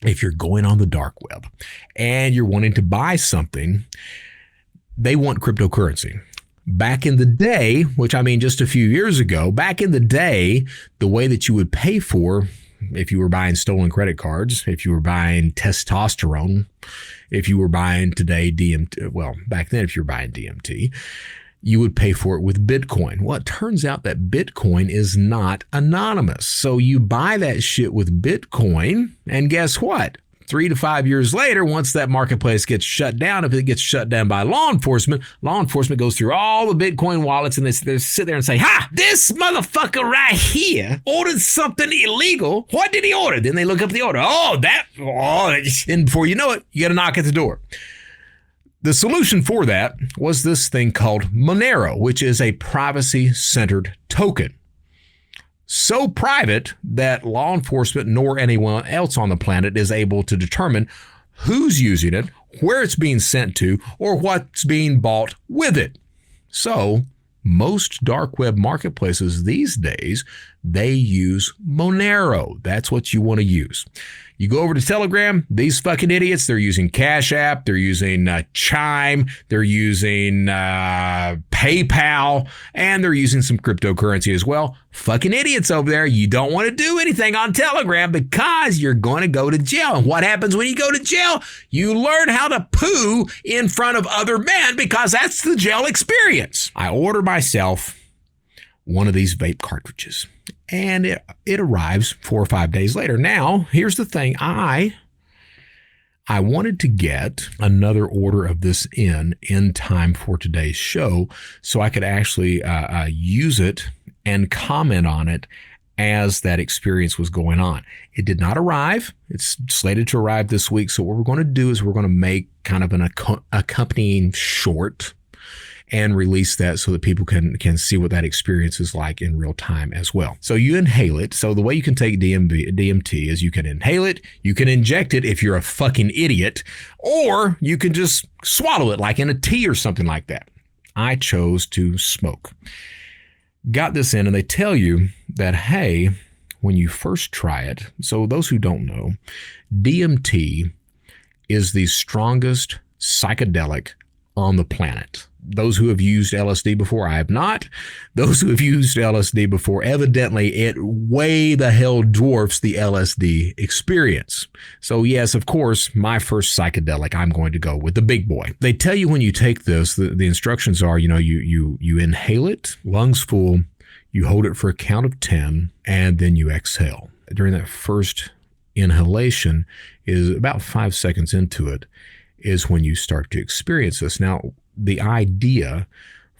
if you're going on the dark web and you're wanting to buy something, they want cryptocurrency. Back in the day, which I mean just a few years ago, back in the day, the way that you would pay for, if you were buying stolen credit cards, if you were buying testosterone, if you were buying today DMT, well, back then if you were buying DMT, you would pay for it with Bitcoin. Well, it turns out that Bitcoin is not anonymous. So you buy that shit with Bitcoin, and guess what? 3 to 5 years later, once that marketplace gets shut down, if it gets shut down by law enforcement goes through all the Bitcoin wallets and they sit there and say, ha, this motherfucker right here ordered something illegal. What did he order? Then they look up the order. And before you know it, you got a knock at the door. The solution for that was this thing called Monero, which is a privacy-centered token. So private that law enforcement nor anyone else on the planet is able to determine who's using it, where it's being sent to, or what's being bought with it. So most dark web marketplaces these days, they use Monero. That's what you want to use. You go over to Telegram, these fucking idiots, they're using Cash App, they're using Chime, they're using PayPal, and they're using some cryptocurrency as well. Fucking idiots over there. You don't want to do anything on Telegram because you're going to go to jail. And what happens when you go to jail? You learn how to poo in front of other men because that's the jail experience. I order myself one of these vape cartridges. And it arrives 4 or 5 days later. Now, here's the thing. I wanted to get another order of this in time for today's show so I could actually use it and comment on it as that experience was going on. It did not arrive. It's slated to arrive this week. So what we're going to do is we're going to make kind of an accompanying short and release that so that people can see what that experience is like in real time as well. So you inhale it. So the way you can take DMT is you can inhale it, you can inject it if you're a fucking idiot, or you can just swallow it like in a tea or something like that. I chose to smoke. Got this in, and they tell you that, hey, when you first try it, so those who don't know, DMT is the strongest psychedelic on the planet. Those who have used LSD before, I have not. Those who have used LSD before, evidently it way the hell dwarfs the LSD experience. So yes, of course, my first psychedelic, I'm going to go with the big boy. They tell you when you take this, the instructions are, you inhale it, lungs full, you hold it for a count of 10, and then you exhale. During that first inhalation is about 5 seconds into it is when you start to experience this. Now, the idea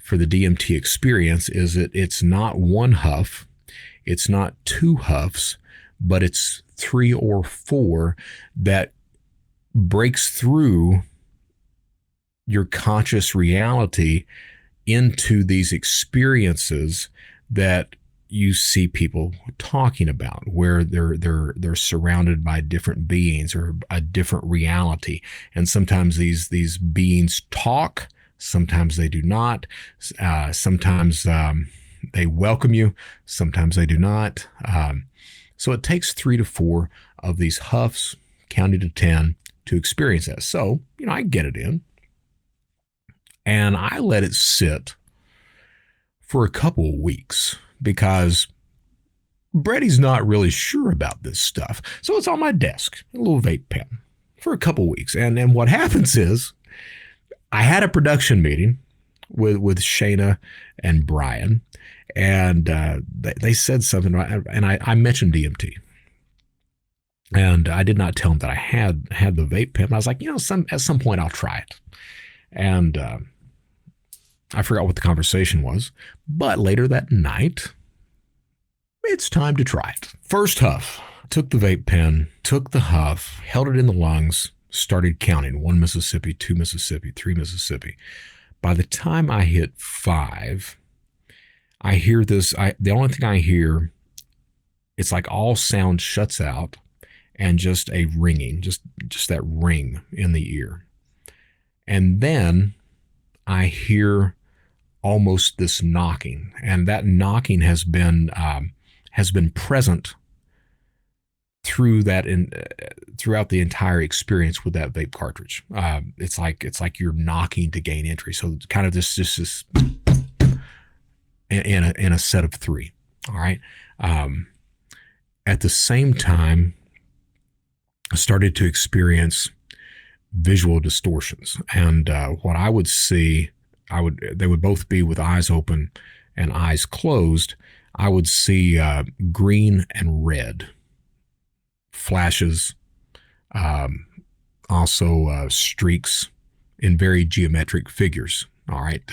for the DMT experience is that it's not one huff, it's not two huffs, but it's 3 or 4 that breaks through your conscious reality into these experiences that you see people talking about, where they're surrounded by different beings or a different reality. And sometimes these beings talk, sometimes they do not. Sometimes they welcome you, sometimes they do not. So it takes 3 to 4 of these huffs, counting to 10, to experience that. So, I get it in, and I let it sit for a couple of weeks, because Brady's not really sure about this stuff. So it's on my desk, a little vape pen, for a couple of weeks. And then what happens is, I had a production meeting with Shayna and Brian, and they said something, and I mentioned DMT. And I did not tell them that I had the vape pen. I was like, at some point I'll try it. And I forgot what the conversation was. But later that night, it's time to try it. First huff, took the vape pen, took the huff, held it in the lungs, started counting. 1 Mississippi, 2 Mississippi, 3 Mississippi. By the time I hit 5, I hear this. The only thing I hear, it's like all sound shuts out, and just a ringing, just that ring in the ear. And then I hear almost this knocking, and that knocking has been present through that throughout the entire experience with that vape cartridge. It's like you're knocking to gain entry. So it's kind of this in a set of 3. All right. At the same time, I started to experience visual distortions, and what I would see, they would both be with eyes open and eyes closed. I would see green and red flashes, also streaks in very geometric figures. All right,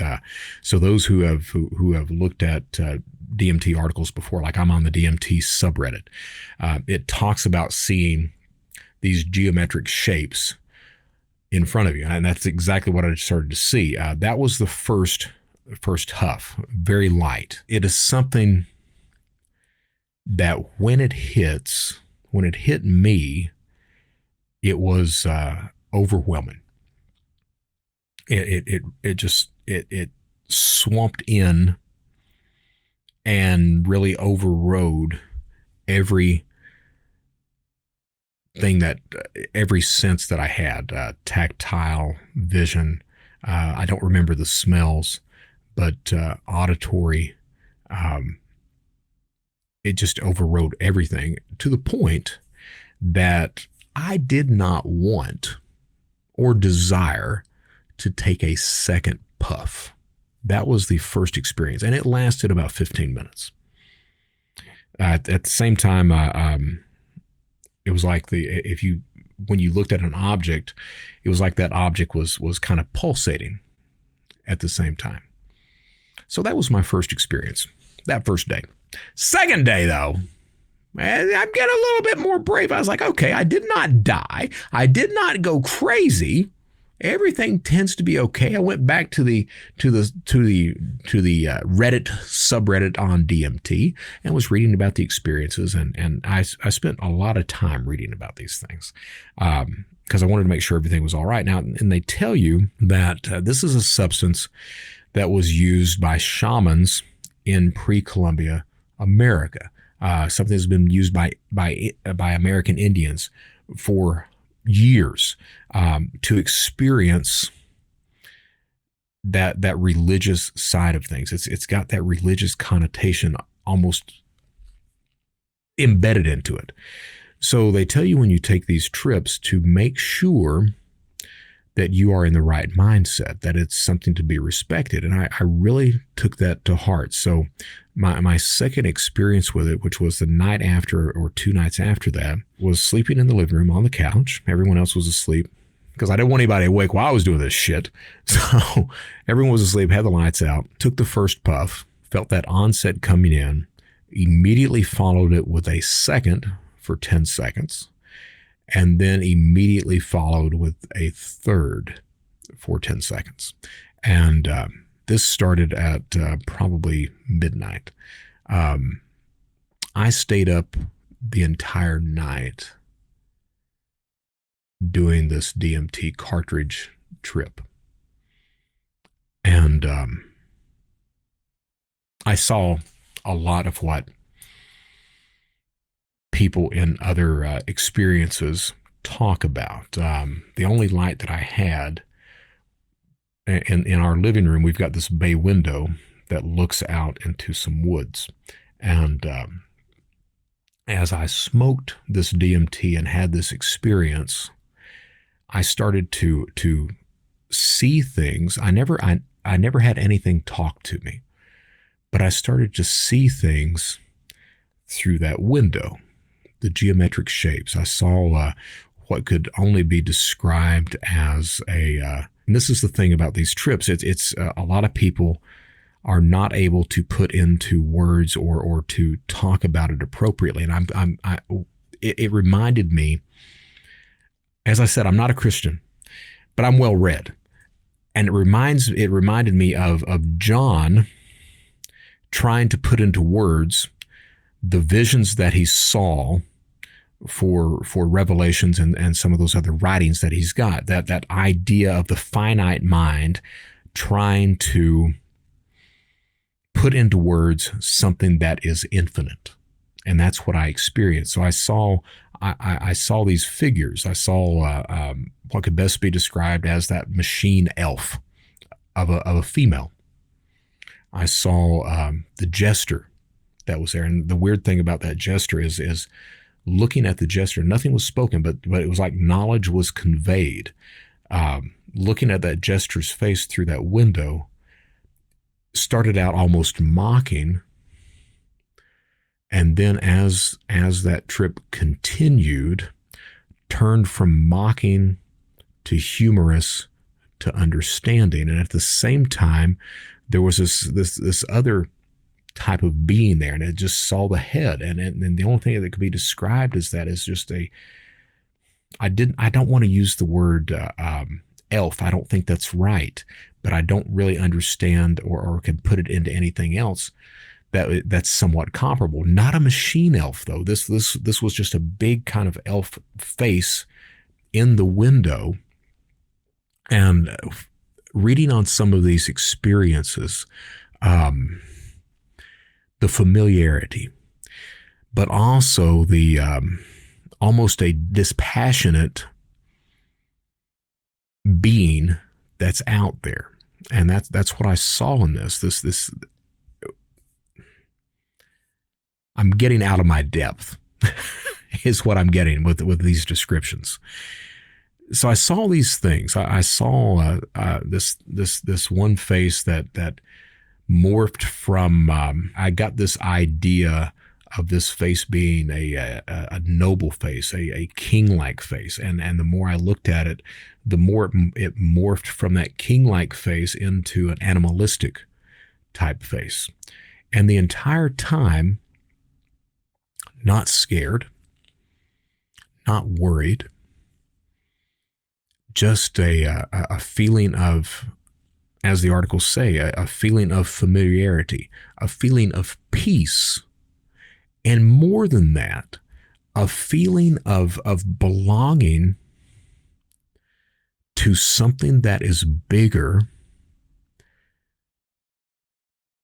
so those who have looked at DMT articles before, like I'm on the DMT subreddit, it talks about seeing these geometric shapes in front of you, and that's exactly what I started to see. That was the first huff, very light. It is something that when it hit me, it was overwhelming. It swamped in and really overrode every sense that I had, tactile, vision. I don't remember the smells, but auditory. It just overrode everything, to the point that I did not want or desire to take a second puff. That was the first experience, and it lasted about 15 minutes. At the same time, it was like when you looked at an object, it was like that object was kind of pulsating at the same time. So that was my first experience, that first day. Second day, though, I'm getting a little bit more brave. I was like, okay, I did not die. I did not go crazy. Everything tends to be okay. I went back to the Reddit subreddit on DMT and was reading about the experiences, and I spent a lot of time reading about these things because I wanted to make sure everything was all right. Now, and they tell you that this is a substance that was used by shamans in pre-Columbia America. Something that's been used by American Indians for years to experience that religious side of things. It's got that religious connotation almost embedded into it. So they tell you when you take these trips to make sure that you are in the right mindset, that it's something to be respected. And I really took that to heart. So my second experience with it, which was the night after or 2 nights after that, was sleeping in the living room on the couch. Everyone else was asleep, because I didn't want anybody awake while I was doing this shit. So everyone was asleep, had the lights out, took the first puff, felt that onset coming in, immediately followed it with a second for 10 seconds, and then immediately followed with a third for 10 seconds. And this started at probably midnight. I stayed up the entire night doing this DMT cartridge trip. And I saw a lot of what people in other experiences talk about. The only light that I had in our living room, we've got this bay window that looks out into some woods. And as I smoked this DMT and had this experience, I started to see things. I never had anything talk to me, but I started to see things through that window, the geometric shapes. I saw what could only be described as and this is the thing about these trips. It's a lot of people are not able to put into words or to talk about it appropriately. And it reminded me, as I said, I'm not a Christian, but I'm well read. And it reminded me of John trying to put into words the visions that he saw for Revelations and some of those other writings that he's got. That idea of the finite mind trying to put into words something that is infinite. And that's what I experienced. So I saw these figures. I saw what could best be described as that machine elf of a female. I saw the jester that was there. And the weird thing about that jester is looking at the jester, nothing was spoken, but it was like knowledge was conveyed. Looking at that jester's face through that window, started out almost mocking, and then as that trip continued, turned from mocking to humorous to understanding. And at the same time, there was this other type of being there, and it just saw the head, and the only thing that could be described as that is just I don't want to use the word elf. I don't think that's right, but I don't really understand or can put it into anything else that's somewhat comparable. Not a machine elf though. This was just a big kind of elf face in the window. And reading on some of these experiences, the familiarity, but also the almost a dispassionate being that's out there. And that's what I saw in this I'm getting out of my depth is what I'm getting with these descriptions. So I saw these things. I saw this one face that morphed from. I got this idea of this face being a noble face, a king-like face, and the more I looked at it, the more it morphed from that king-like face into an animalistic type face, and the entire time, not scared, not worried, just a feeling of, as the articles say, a feeling of familiarity, a feeling of peace, and more than that, a feeling of belonging to something that is bigger,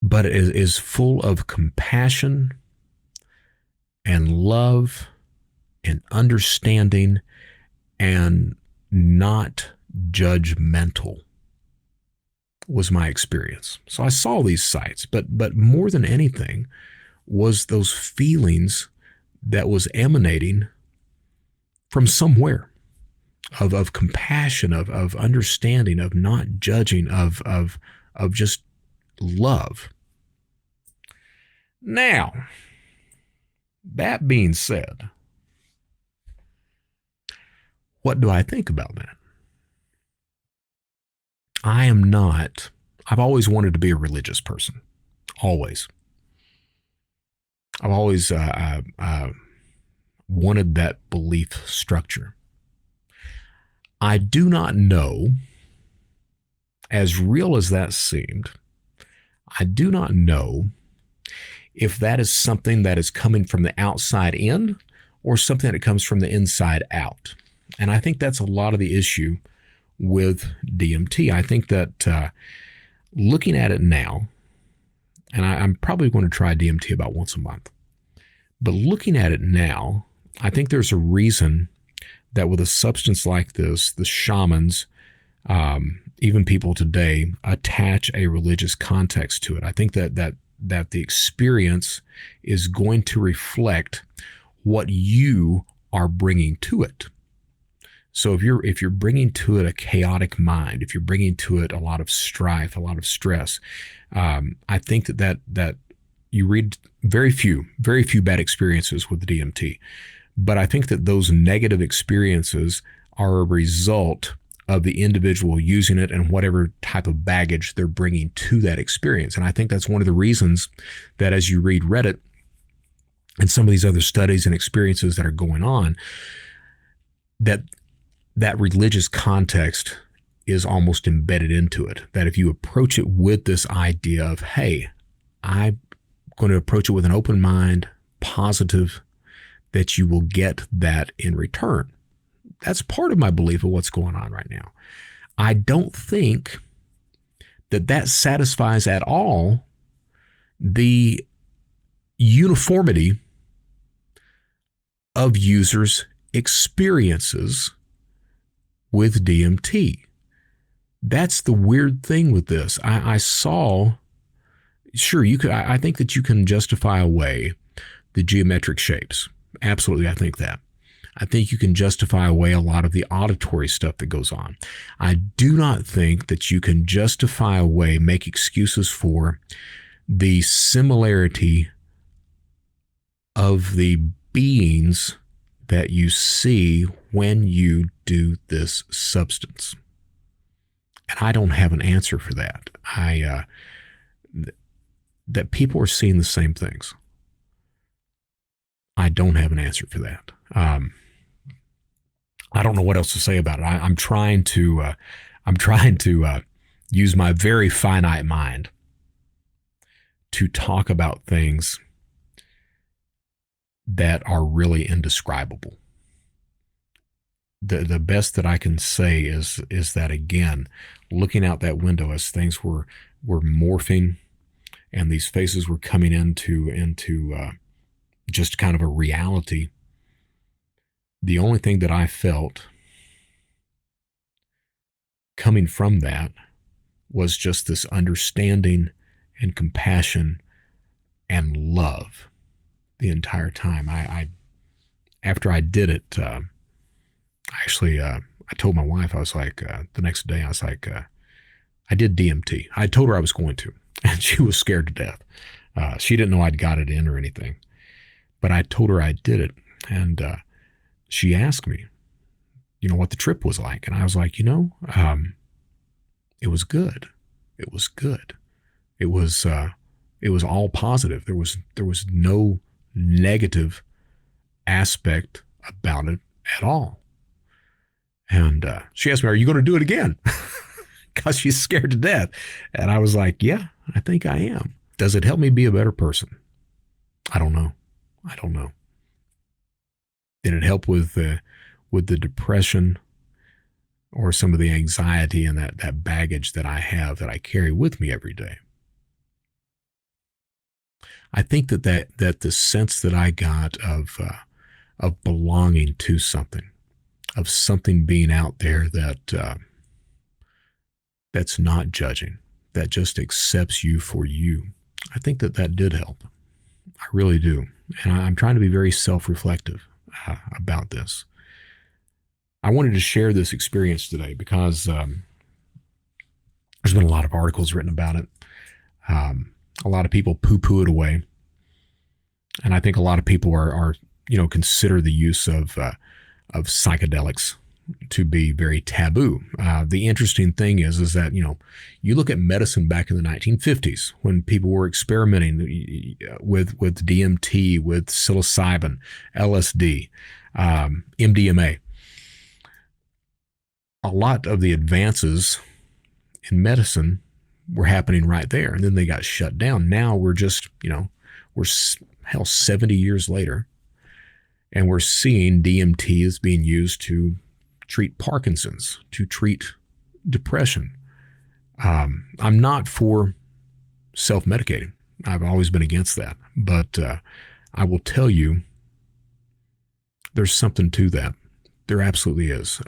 but is full of compassion and love and understanding and not judgmental, was my experience. So I saw these sights, but more than anything was those feelings that was emanating from somewhere of compassion, of understanding, of not judging, of just love. Now, that being said, what do I think about that? I am not. I've always wanted to be a religious person. Always. I've always wanted that belief structure. I do not know, as real as that seemed, I do not know if that is something that is coming from the outside in or something that comes from the inside out. And I think that's a lot of the issue with DMT. I think that looking at it now, and I'm probably going to try DMT about once a month, but looking at it now, I think there's a reason that with a substance like this, the shamans, even people today, attach a religious context to it. I think that the experience is going to reflect what you are bringing to it. So if you're bringing to it a chaotic mind, if you're bringing to it a lot of strife, a lot of stress, I think that you read very few bad experiences with the DMT. But I think that those negative experiences are a result of the individual using it and whatever type of baggage they're bringing to that experience. And I think that's one of the reasons that as you read Reddit and some of these other studies and experiences that are going on, that religious context is almost embedded into it. That if you approach it with this idea of, hey, I'm going to approach it with an open mind, positive, that you will get that in return. That's part of my belief of what's going on right now. I don't think that satisfies at all the uniformity of users' experiences with DMT. That's the weird thing with this. I saw, sure, I think that you can justify away the geometric shapes. Absolutely, I think that. I think you can justify away a lot of the auditory stuff that goes on. I do not think that you can justify away, make excuses for the similarity of the beings that you see when you do this substance. And I don't have an answer for that. That people are seeing the same things. I don't have an answer for that. I don't know what else to say about it. I'm trying to use my very finite mind to talk about things that are really indescribable. The best that I can say is that, again, looking out that window as things were morphing and these faces were coming into just kind of a reality, the only thing that I felt coming from that was just this understanding and compassion and love the entire time. I after I did it, I told my wife, I was like, the next day, I was like, I did DMT. I told her I was going to, and she was scared to death. She didn't know I'd got it in or anything, but I told her I did it. And she asked me, what the trip was like. And I was like, it was good. It was good. It was all positive. There was no negative aspect about it at all. And she asked me, are you going to do it again? Because she's scared to death. And I was like, yeah, I think I am. Does it help me be a better person? I don't know. Did it help with the depression or some of the anxiety and that baggage that I have, that I carry with me every day? I think that the sense that I got of belonging to something, of something being out there that's not judging, that just accepts you for you, I think that did help. I really do. And I'm trying to be very self-reflective about this. I wanted to share this experience today because there's been a lot of articles written about it. A lot of people poo-poo it away. And I think a lot of people are consider the use of psychedelics to be very taboo. The interesting thing is that, you look at medicine back in the 1950s when people were experimenting with DMT, with psilocybin, LSD, MDMA. A lot of the advances in medicine were happening right there, and then they got shut down. Now we're just, we're 70 years later, and we're seeing DMT is being used to treat Parkinson's, to treat depression. I'm not for self-medicating. I've always been against that. But I will tell you, there's something to that. There absolutely is.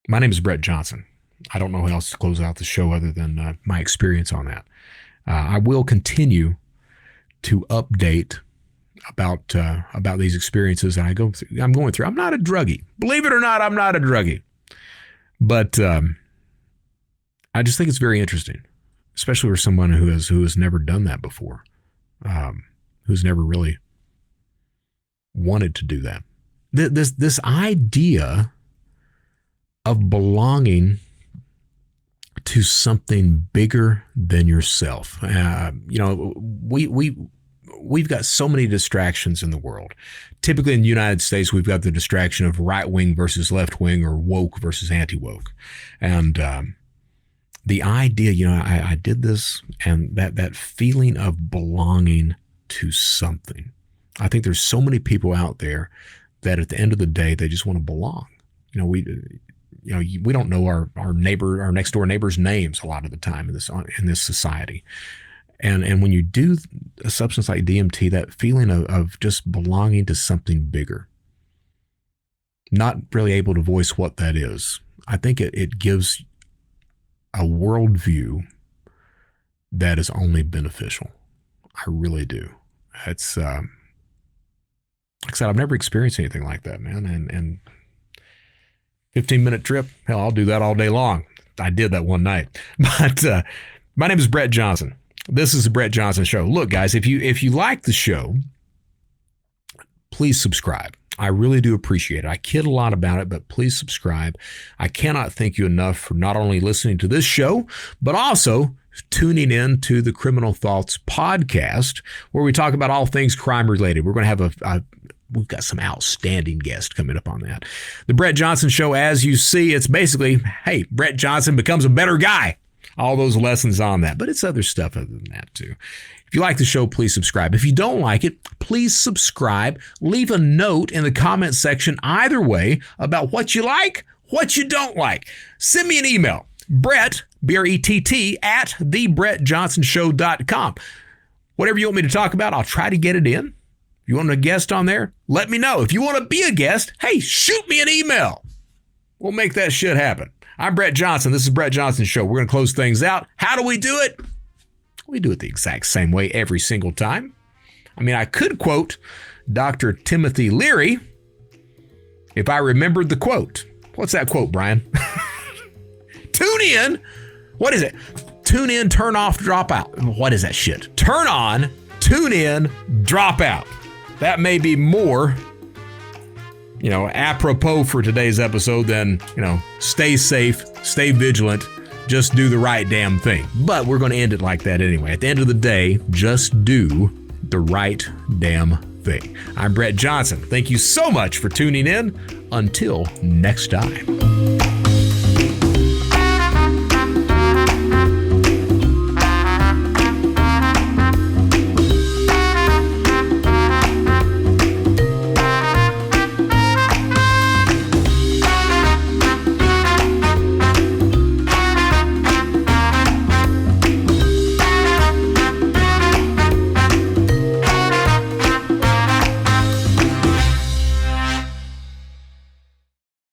My name is Brett Johnson. I don't know how else to close out the show other than my experience on that. I will continue to update about these experiences I'm going through. I'm not a druggie. Believe it or not, I'm not a druggie. But I just think it's very interesting, especially for someone who has never done that before, who's never really wanted to do that. This idea of belonging to something bigger than yourself. We've got so many distractions in the world. Typically in the United States, we've got the distraction of right wing versus left wing, or woke versus anti-woke. And the idea, I did this, and that feeling of belonging to something. I think there's so many people out there that at the end of the day, they just want to belong. We don't know our next door neighbor's names a lot of the time in this society. And when you do a substance like DMT, that feeling of just belonging to something bigger, not really able to voice what that is, I think it gives a worldview that is only beneficial. I really do. It's like I said, I've never experienced anything like that, man. And 15-minute trip, hell, I'll do that all day long. I did that one night. But my name is Brett Johnson. This is the Brett Johnson Show. Look, guys, if you like the show, please subscribe. I really do appreciate it. I kid a lot about it, but please subscribe. I cannot thank you enough for not only listening to this show, but also tuning in to the Criminal Thoughts podcast, where we talk about all things crime related. We're going to have we've got some outstanding guests coming up on that. The Brett Johnson Show, as you see, it's basically, hey, Brett Johnson becomes a better guy. All those lessons on that, but it's other stuff other than that too. If you like the show, please subscribe. If you don't like it, please subscribe. Leave a note in the comment section either way about what you like, what you don't like. Send me an email, Brett, B-R-E-T-T, at thebrettjohnsonshow.com. Whatever you want me to talk about, I'll try to get it in. If you want a guest on there, let me know. If you want to be a guest, hey, shoot me an email. We'll make that shit happen. I'm Brett Johnson. This is Brett Johnson Show. We're going to close things out. How do we do it? We do it the exact same way every single time. I mean, I could quote Dr. Timothy Leary if I remembered the quote. What's that quote, Brian? Tune in. What is it? Tune in, turn off, drop out. What is that shit? Turn on, tune in, drop out. That may be more apropos for today's episode than, stay safe, stay vigilant, just do the right damn thing. But we're going to end it like that anyway. At the end of the day, just do the right damn thing. I'm Brett Johnson. Thank you so much for tuning in. Until next time.